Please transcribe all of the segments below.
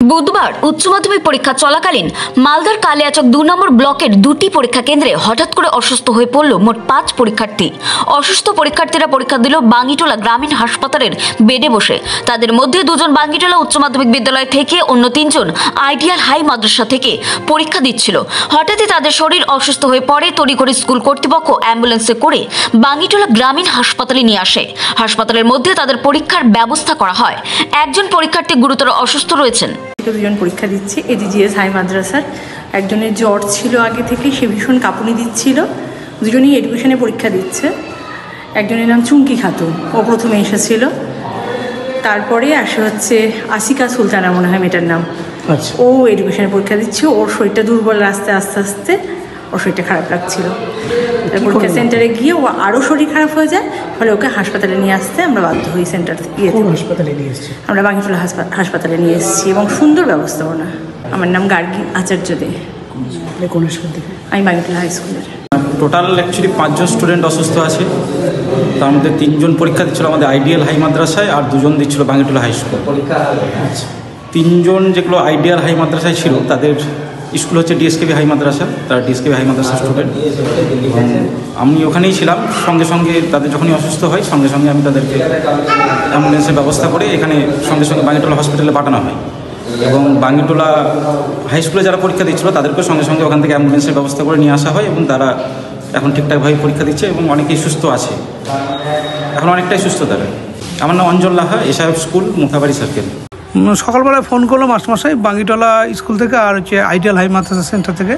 বুধবার উচ্চ মাধ্যমিক পরীক্ষা চলাকালীন মালদার কালিয়াচক ২ নম্বর ব্লকের দুটি পরীক্ষা কেন্দ্রে হঠাৎ করে অসুস্থ হয়ে পড়ল মোট ৫ পরীক্ষার্থী। অসুস্থ পরীক্ষার্থীরা পরীক্ষা দিল বাঙ্গিটোলা গ্রামীণ হাসপাতালের বেডে বসে। তাদের মধ্যে ২ জন বাঙ্গিটোলা উচ্চ মাধ্যমিক বিদ্যালয় থেকে, অন্য ৩ জন আইডিয়াল হাই মাদ্রাসা থেকে পরীক্ষা দিচ্ছিল। হঠাৎই তাদের শরীর অসুস্থ হয়ে পড়ে। তড়িঘড়ি স্কুল কর্তৃপক্ষ অ্যাম্বুলেন্সে করে বাঙ্গিটোলা গ্রামীণ হাসপাতালে নিয়ে আসে। হাসপাতালের মধ্যে তাদের পরীক্ষার ব্যবস্থা করা হয়। একজন পরীক্ষার্থী গুরুতর অসুস্থ রয়েছেন। দুজন পরীক্ষা দিচ্ছে এডিজিএস হাই মাদ্রাসার। একজনের জ্বর ছিল আগে থেকে, সে ভীষণ কাঁপুনি দিচ্ছিল। দুজনেই এডুকেশনে পরীক্ষা দিচ্ছে। একজনের নাম চুমকি খাতুন, ও প্রথমে এসেছিল। তারপরে আসে হচ্ছে আসিকা সুলতানা, মনে হয় মেয়েটার নাম। আচ্ছা, ও এডুকেশনে পরীক্ষা দিচ্ছে। ওর শরীরটা দুর্বল, আস্তে আস্তে ওর শরীরটা খারাপ লাগছিল। পরীক্ষা সেন্টারে গিয়ে ও আরও শরীর খারাপ হয়ে যায়, ফলে ওকে হাসপাতালে নিয়ে আসতে আমরা বাধ্য হই। সেন্টার হাসপাতালে নিয়ে এসেছি আমরা বাঙ্গিটোলা হাসপাতালে নিয়ে এসেছি এবং সুন্দর ব্যবস্থাপনা। আমার নাম গার্গী আচার্য দে। কোন স্কুল থেকে? আমি বাঙ্গিটোলা হাই স্কুলের। টোটাল অ্যাকচুয়ালি ৫ জন স্টুডেন্ট অসুস্থ আছে। তার মধ্যে ৩ জন পরীক্ষা দিচ্ছিল আমাদের আইডিয়াল হাই মাদ্রাসায়, আর 2 জন দিচ্ছিল বাঙ্গিটোলা হাই স্কুল। ৩ জন যেগুলো আইডিয়াল হাই মাদ্রাসায় ছিল তাদের স্কুল হচ্ছে ডিএসকেবি হাই মাদ্রাসা। তারা ডিএসকেবি হাই মাদ্রাসার স্টুডেন্ট এবং আমি ওখানেই ছিলাম। সঙ্গে সঙ্গে তাদের যখনই অসুস্থ হয় সঙ্গে সঙ্গে আমি তাদেরকে অ্যাম্বুলেন্সের ব্যবস্থা করে এখানে সঙ্গে সঙ্গে বাঙ্গিটোলা হসপিটালে পাঠানো হয়। এবং বাঙ্গিটোলা হাই স্কুলে যারা পরীক্ষা দিচ্ছিল তাদেরকে সঙ্গে সঙ্গে ওখান থেকে অ্যাম্বুলেন্সের ব্যবস্থা করে নিয়ে আসা হয় এবং তারা এখন ঠিকঠাকভাবে পরীক্ষা দিচ্ছে এবং অনেকেই সুস্থ আছে। এখন অনেকটাই সুস্থ তারা। আমার নাম Anjal Laha, SIF school, মুথাবাড়ি circle. সকালবেলায় ফোন করলো মাস্টারমশাই বাঙ্গিটোলা স্কুল থেকে আর হচ্ছে আইডিয়াল হাই মাদ্রাসা সেন্টার থেকে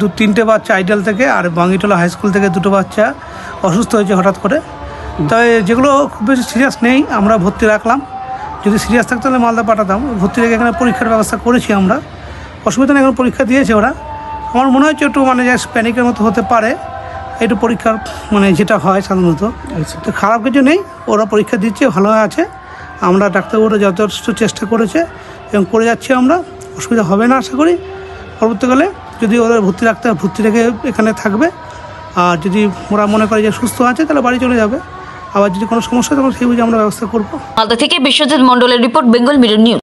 2-3টে বাচ্চা আইডিয়াল থেকে আর বাঙ্গিটোলা হাই স্কুল থেকে 2টো বাচ্চা অসুস্থ হয়েছে হঠাৎ করে। তবে যেগুলো খুব বেশি সিরিয়াস নেই আমরা ভর্তি রাখলাম। যদি সিরিয়াস থাকতো তাহলে মালদা পাঠাতাম। ভর্তি রেখে এখানে পরীক্ষার ব্যবস্থা করেছি আমরা, অসুবিধা নেই। এখন পরীক্ষা দিয়েছে ওরা। আমার মনে হচ্ছে একটু প্যানিকের মতো হতে পারে একটু পরীক্ষার যেটা হয় সাধারণত। তো খারাপ কিছু নেই, ওরা পরীক্ষা দিচ্ছে, ভালো আছে। আমরা ডাক্তারবাবুরা যথেষ্ট চেষ্টা করেছে এবং করে যাচ্ছি আমরা। অসুবিধা হবে না আশা করি। পরবর্তীকালে যদি ওদের ভর্তি রাখতে হয় ভর্তি রেখে এখানে থাকবে। আর যদি ওরা মনে করে যে সুস্থ আছে তাহলে বাড়ি চলে যাবে। আবার যদি কোনো সমস্যা হয় তখন সেই বুঝে আমরা ব্যবস্থা করবো। মালদা থেকে বিশ্বজিৎ মণ্ডলের রিপোর্ট, বেঙ্গল মিরর নিউজ।